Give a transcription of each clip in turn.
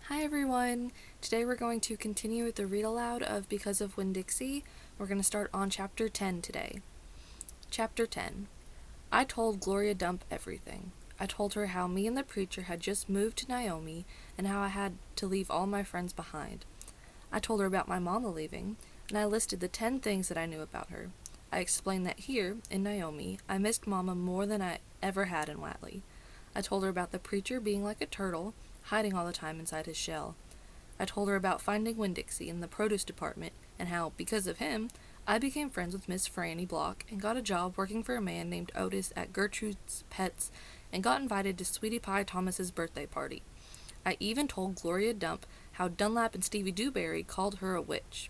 Hi everyone! Today we're going to continue with the read aloud of Because of Winn-Dixie. We're going to start on Chapter 10 today. Chapter 10. I told Gloria Dump everything. I told her how me and the preacher had just moved to Naomi and how I had to leave all my friends behind. I told her about my mama leaving, and I listed the 10 things that I knew about her. I explained that here, in Naomi, I missed Mama more than I ever had in Watley. I told her about the preacher being like a turtle, hiding all the time inside his shell. I told her about finding Winn-Dixie in the produce department and how, because of him, I became friends with Miss Franny Block and got a job working for a man named Otis at Gertrude's Pets and got invited to Sweetie Pie Thomas's birthday party. I even told Gloria Dump how Dunlap and Stevie Dewberry called her a witch.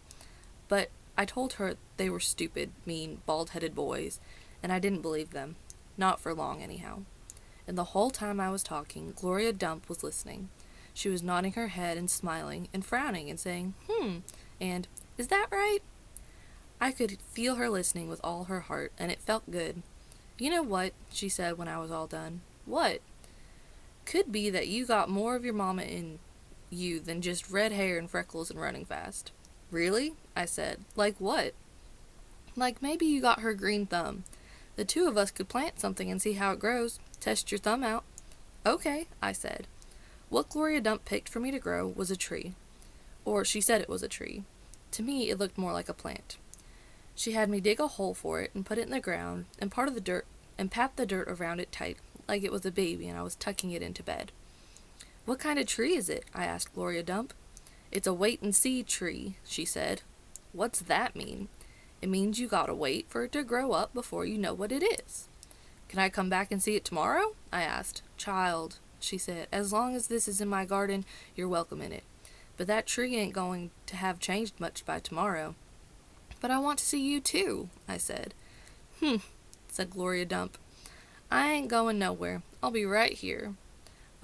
But I told her they were stupid, mean, bald-headed boys, and I didn't believe them. Not for long, anyhow. And the whole time I was talking, Gloria Dump was listening. She was nodding her head and smiling and frowning and saying, and, is that right? I could feel her listening with all her heart, and it felt good. You know what? She said when I was all done. What? Could be that you got more of your mama in you than just red hair and freckles and running fast. Really? I said. Like what? Like maybe you got her green thumb. The two of us could plant something and see how it grows. Test your thumb out. Okay, I said. What Gloria Dump picked for me to grow was a tree. Or she said it was a tree. To me, it looked more like a plant. She had me dig a hole for it and put it in the ground and pat the dirt around it tight, like it was a baby and I was tucking it into bed. What kind of tree is it? I asked Gloria Dump. It's a wait-and-see tree, she said. What's that mean? It means you gotta wait for it to grow up before you know what it is. Can I come back and see it tomorrow? I asked. Child, she said, as long as this is in my garden, you're welcome in it. But that tree ain't going to have changed much by tomorrow. But I want to see you too, I said. Said Gloria Dump. I ain't going nowhere. I'll be right here.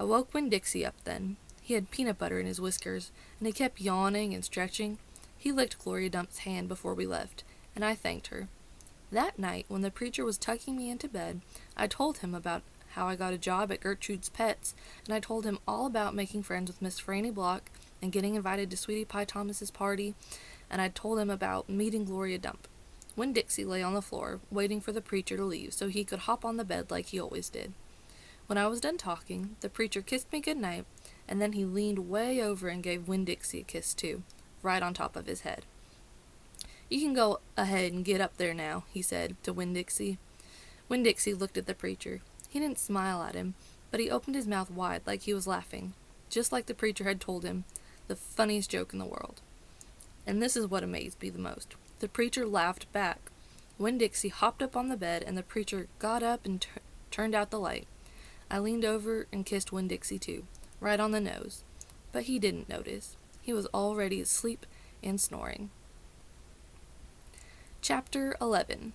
I woke Winn-Dixie up then. He had peanut butter in his whiskers, and he kept yawning and stretching. He licked Gloria Dump's hand before we left, and I thanked her. That night, when the preacher was tucking me into bed, I told him about how I got a job at Gertrude's Pets, and I told him all about making friends with Miss Franny Block and getting invited to Sweetie Pie Thomas's party, and I told him about meeting Gloria Dump. Winn-Dixie lay on the floor, waiting for the preacher to leave so he could hop on the bed like he always did. When I was done talking, the preacher kissed me good night, and then he leaned way over and gave Winn-Dixie a kiss too, right on top of his head. You can go ahead and get up there now, he said to Winn-Dixie. Winn-Dixie looked at the preacher. He didn't smile at him, but he opened his mouth wide like he was laughing, just like the preacher had told him, the funniest joke in the world. And this is what amazed me the most. The preacher laughed back. Winn-Dixie hopped up on the bed, and the preacher got up and turned out the light. I leaned over and kissed Winn-Dixie too, right on the nose. But he didn't notice. He was already asleep and snoring. Chapter 11.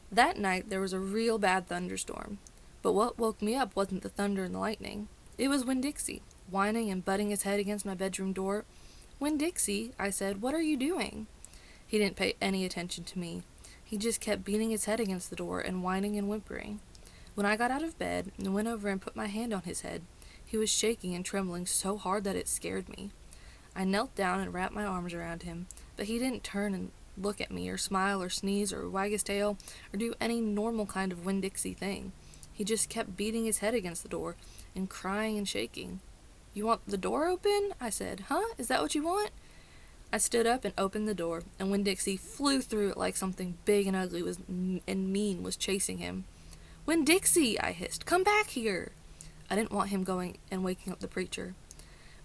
That night there was a real bad thunderstorm. But what woke me up wasn't the thunder and the lightning. It was Winn-Dixie, whining and butting his head against my bedroom door. Winn-Dixie, I said, what are you doing? He didn't pay any attention to me. He just kept beating his head against the door and whining and whimpering. When I got out of bed and went over and put my hand on his head, he was shaking and trembling so hard that it scared me. I knelt down and wrapped my arms around him, but he didn't turn and look at me or smile or sneeze or wag his tail or do any normal kind of Winn-Dixie thing. He just kept beating his head against the door and crying and shaking. You want the door open? I said. Huh? Is that what you want? I stood up and opened the door, and Winn-Dixie flew through it like something big and ugly and mean was chasing him. Winn-Dixie, I hissed. Come back here. I didn't want him going and waking up the preacher.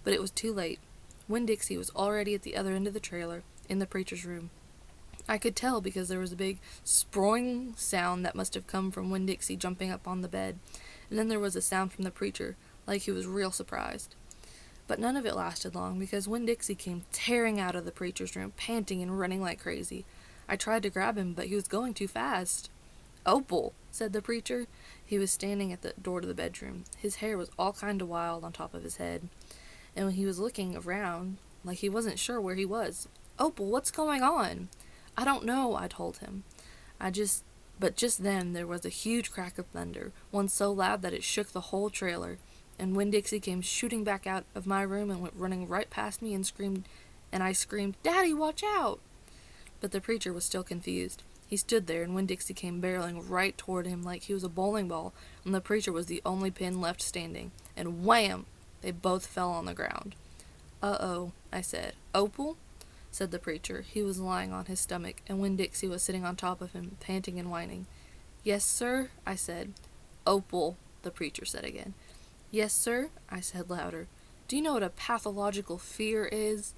But it was too late. Winn-Dixie was already at the other end of the trailer, in the preacher's room. I could tell because there was a big sproing sound that must have come from Winn-Dixie jumping up on the bed, and then there was a sound from the preacher, like he was real surprised. But none of it lasted long, because Winn-Dixie came tearing out of the preacher's room, panting and running like crazy. I tried to grab him, but he was going too fast. Opal, said the preacher. He was standing at the door to the bedroom. His hair was all kind of wild on top of his head, and when he was looking around, like he wasn't sure where he was. Opal, what's going on? I don't know, I told him. But just then there was a huge crack of thunder, one so loud that it shook the whole trailer. and Winn-Dixie came shooting back out of my room and went running right past me and I screamed, "Daddy, watch out!" But the preacher was still confused. He stood there, and Winn-Dixie came barreling right toward him like he was a bowling ball, and the preacher was the only pin left standing. And wham! They both fell on the ground. "Uh-oh," I said. "Opal?" said the preacher. He was lying on his stomach, and Winn-Dixie was sitting on top of him, panting and whining. "Yes, sir," I said. "Opal," the preacher said again. "Yes, sir," I said louder. "Do you know what a pathological fear is?"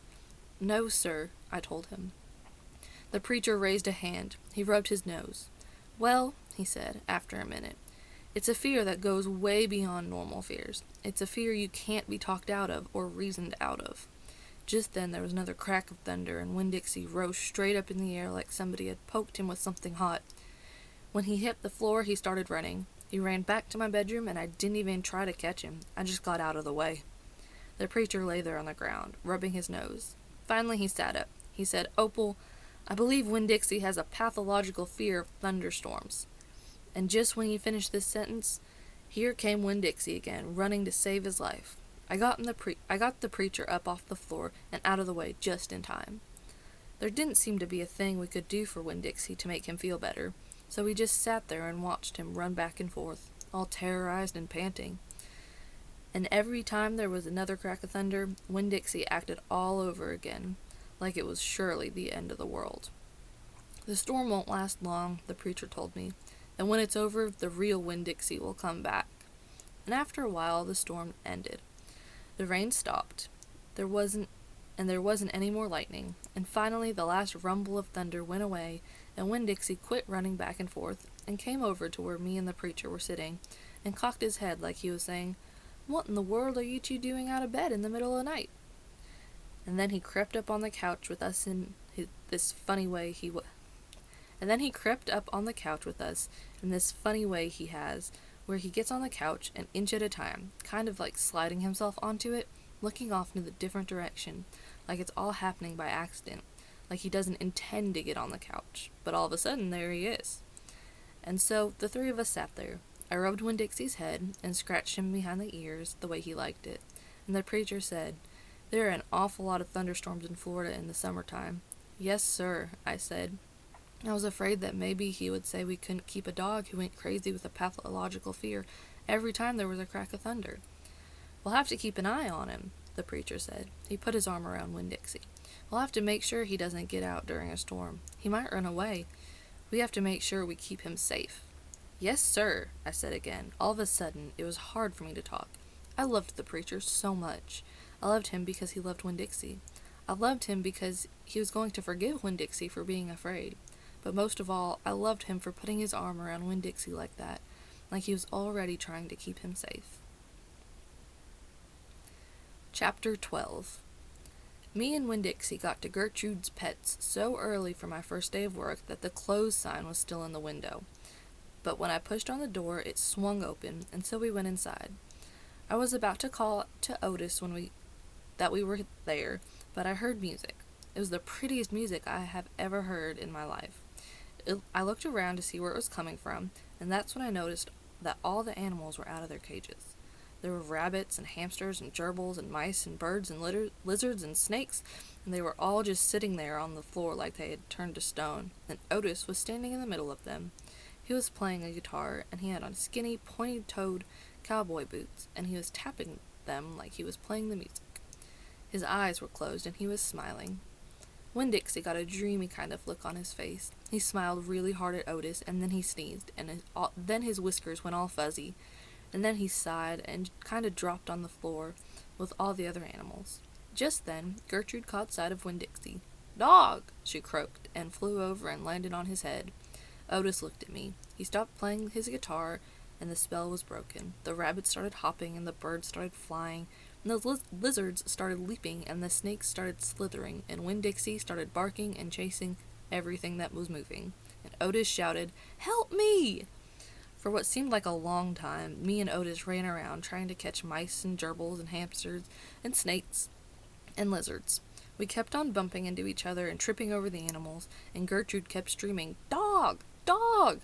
"No, sir," I told him. The preacher raised a hand. He rubbed his nose. "Well," he said, after a minute, "it's a fear that goes way beyond normal fears. It's a fear you can't be talked out of or reasoned out of." Just then there was another crack of thunder, and Winn-Dixie rose straight up in the air like somebody had poked him with something hot. When he hit the floor, he started running. He ran back to my bedroom, and I didn't even try to catch him. I just got out of the way. The preacher lay there on the ground, rubbing his nose. Finally he sat up. He said, "Opal, I believe Winn-Dixie has a pathological fear of thunderstorms." And just when he finished this sentence, here came Winn-Dixie again, running to save his life. I got the preacher up off the floor and out of the way just in time. There didn't seem to be a thing we could do for Winn-Dixie to make him feel better, so we just sat there and watched him run back and forth, all terrorized and panting. And every time there was another crack of thunder, Winn-Dixie acted all over again, like it was surely the end of the world. "The storm won't last long," the preacher told me, "and when it's over, the real Winn-Dixie will come back." And after a while, the storm ended. The rain stopped. There wasn't any more lightning, and finally the last rumble of thunder went away, and Winn-Dixie quit running back and forth, and came over to where me and the preacher were sitting, and cocked his head like he was saying, "What in the world are you two doing out of bed in the middle of the night?" And then he crept up on the couch with us in this funny way he has, where he gets on the couch an inch at a time, kind of like sliding himself onto it, looking off in a different direction, like it's all happening by accident, like he doesn't intend to get on the couch, but all of a sudden there he is. And so the three of us sat there. I rubbed Winn-Dixie's head and scratched him behind the ears the way he liked it, and the preacher said, "There are an awful lot of thunderstorms in Florida in the summertime." "Yes, sir," I said. I was afraid that maybe he would say we couldn't keep a dog who went crazy with a pathological fear every time there was a crack of thunder. "We'll have to keep an eye on him," the preacher said. He put his arm around Winn-Dixie. "We'll have to make sure he doesn't get out during a storm. He might run away. We have to make sure we keep him safe." "Yes, sir," I said again. All of a sudden, it was hard for me to talk. I loved the preacher so much. I loved him because he loved Winn-Dixie. I loved him because he was going to forgive Winn-Dixie for being afraid. But most of all, I loved him for putting his arm around Winn-Dixie like that, like he was already trying to keep him safe. Chapter 12. Me and Winn-Dixie got to Gertrude's Pets so early for my first day of work that the close sign was still in the window. But when I pushed on the door, it swung open, and so we went inside. I was about to call to Otis that we were there, but I heard music. It was the prettiest music I have ever heard in my life. I looked around to see where it was coming from, and that's when I noticed that all the animals were out of their cages. There were rabbits and hamsters and gerbils and mice and birds and lizards and snakes, and they were all just sitting there on the floor like they had turned to stone, and Otis was standing in the middle of them. He was playing a guitar, and he had on skinny, pointy-toed cowboy boots, and he was tapping them like he was playing the music. His eyes were closed, and he was smiling. Winn-Dixie got a dreamy kind of look on his face. He smiled really hard at Otis, and then he sneezed, and then his whiskers went all fuzzy, and then he sighed and kind of dropped on the floor with all the other animals. Just then, Gertrude caught sight of Winn-Dixie. "Dog!" she croaked, and flew over and landed on his head. Otis looked at me. He stopped playing his guitar, and the spell was broken. The rabbits started hopping, and the birds started flying, and the lizards started leaping, and the snakes started slithering, and Winn-Dixie started barking and chasing everything that was moving. And Otis shouted, "Help me!" For what seemed like a long time, me and Otis ran around trying to catch mice and gerbils and hamsters and snakes and lizards. We kept on bumping into each other and tripping over the animals, and Gertrude kept screaming, "Dog! Dog!"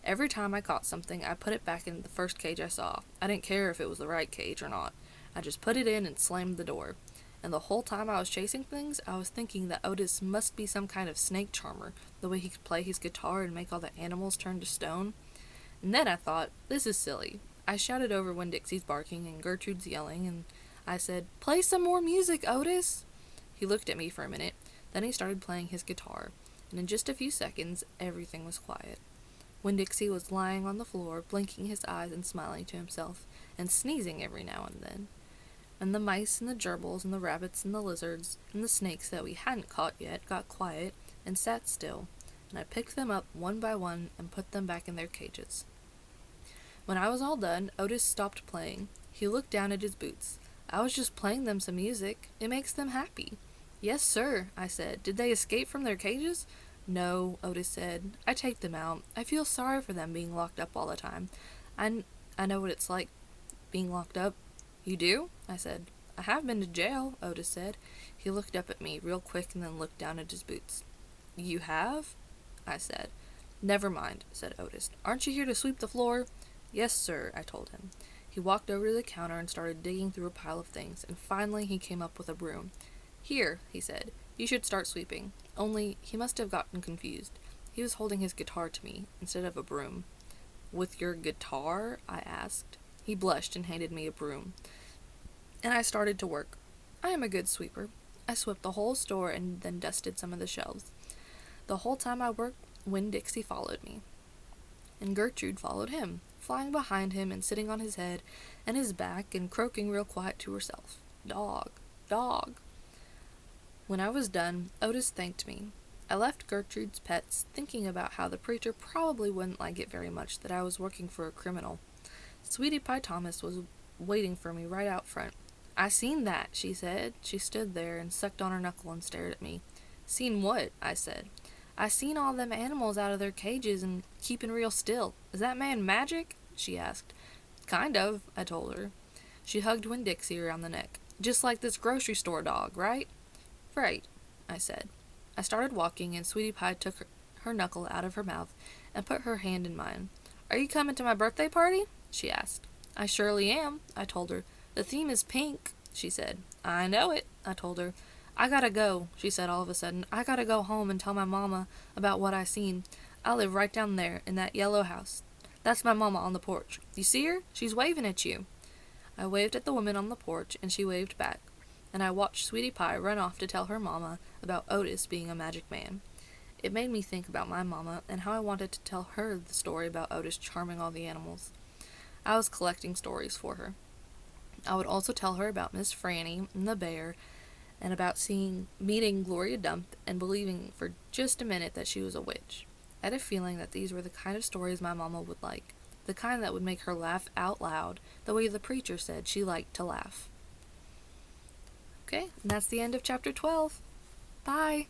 Every time I caught something, I put it back in the first cage I saw. I didn't care if it was the right cage or not. I just put it in and slammed the door. And the whole time I was chasing things, I was thinking that Otis must be some kind of snake charmer, the way he could play his guitar and make all the animals turn to stone. And then I thought, this is silly. I shouted over Winn-Dixie's barking and Gertrude's yelling, and I said, "Play some more music, Otis!" He looked at me for a minute, then he started playing his guitar, and in just a few seconds, everything was quiet. Winn-Dixie was lying on the floor, blinking his eyes and smiling to himself, and sneezing every now and then. And the mice and the gerbils and the rabbits and the lizards and the snakes that we hadn't caught yet got quiet and sat still, and I picked them up one by one and put them back in their cages. When I was all done, Otis stopped playing. He looked down at his boots. "I was just playing them some music. It makes them happy." "Yes, sir," I said. "Did they escape from their cages?" "No," Otis said. "I take them out. I feel sorry for them being locked up all the time. I know what it's like being locked up." "You do?" I said. "I have been to jail," Otis said. He looked up at me real quick and then looked down at his boots. "You have?" I said. "Never mind," said Otis. "Aren't you here to sweep the floor?" "Yes, sir," I told him. He walked over to the counter and started digging through a pile of things, and finally he came up with a broom. "Here," he said. "You should start sweeping." Only, he must have gotten confused. He was holding his guitar to me, instead of a broom. "With your guitar?" I asked. He blushed and handed me a broom. And I started to work. I am a good sweeper. I swept the whole store and then dusted some of the shelves. The whole time I worked, Winn-Dixie followed me. And Gertrude followed him, flying behind him and sitting on his head and his back and croaking real quiet to herself. "Dog, dog." When I was done, Otis thanked me. I left Gertrude's pets, thinking about how the preacher probably wouldn't like it very much that I was working for a criminal. Sweetie Pie Thomas was waiting for me right out front. "I seen that," she said. She stood there and sucked on her knuckle and stared at me. "Seen what?" I said. "I seen all them animals out of their cages and keeping real still. Is that man magic?" she asked. "Kind of," I told her. She hugged Winn-Dixie around the neck. "Just like this grocery store dog, right?" "Right," I said. I started walking, and Sweetie Pie took her knuckle out of her mouth and put her hand in mine. "Are you coming to my birthday party?" she asked. "I surely am," I told her. "The theme is pink," she said. "I know it," I told her. "I gotta go," she said all of a sudden. "I gotta go home and tell my mama about what I seen. I live right down there in that yellow house. That's my mama on the porch. You see her? She's waving at you." I waved at the woman on the porch, and she waved back, and I watched Sweetie Pie run off to tell her mama about Otis being a magic man. It made me think about my mama and how I wanted to tell her the story about Otis charming all the animals. I was collecting stories for her. I would also tell her about Miss Franny and the bear, and about meeting Gloria Dump and believing for just a minute that she was a witch. I had a feeling that these were the kind of stories my mama would like, the kind that would make her laugh out loud, the way the preacher said she liked to laugh. Okay, and that's the end of chapter 12. Bye!